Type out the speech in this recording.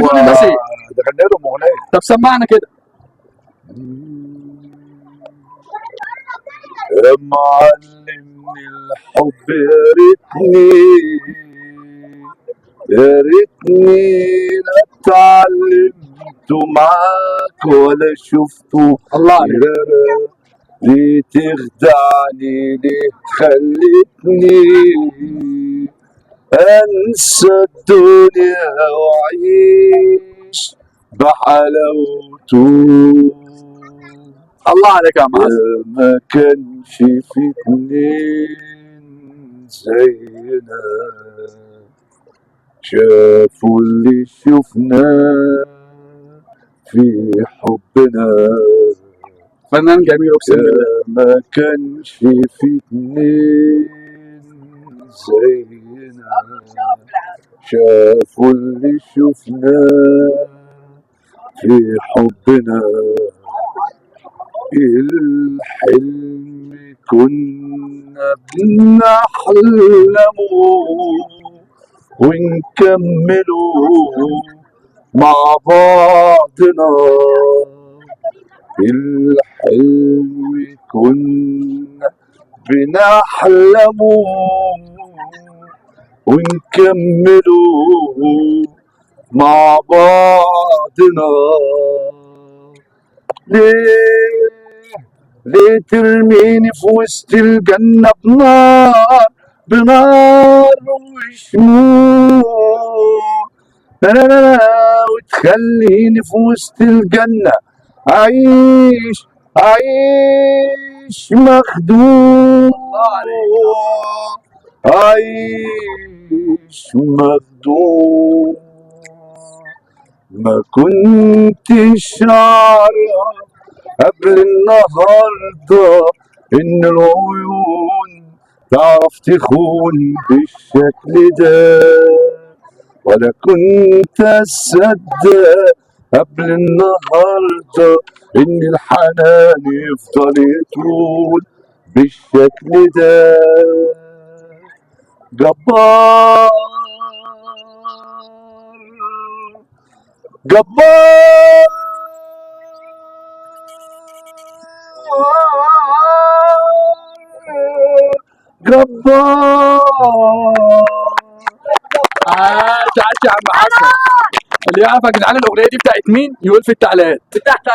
بتقول للناس ايه؟ ده غني لهم اغنيه. طب سمعنا كده. يا معلمني الحب يا ريتني لا اتعلمت معاك ولا شفته. الله عليك. ليه تخدعني؟ ليه خلتني انسى الدنيا واعيش بحلاوته؟ الله عليك يا عم حسن. ما كانش في اتنين زينا شافوا اللي شفناه في حبنا. فنان جميل اقسم بالله. ما كانش في اتنين زينا شافوا اللي شفناه في حبنا. الحلم كنا بنحلمه ونكمله مع بعضنا. الحلم كنا بنحلمه ونكمله مع بعضنا. ليه ترميني في وسط الجنة بنار وشموع وتخليني في وسط الجنة عايش مخدوع. عايش مخدوع. ما كنتش أعرف قبل النهاردة إن العيون تعرف تخون بالشكل ده، ولا كنت أصدق قبل النهاردة إن الحنان يفضل يطول بالشكل ده. جبار جبار جبار. تعال يا عم حسن. اللي يعرف يا جدعان الاغنيه دي بتاعت مين يقول في التعليقات. بتاعت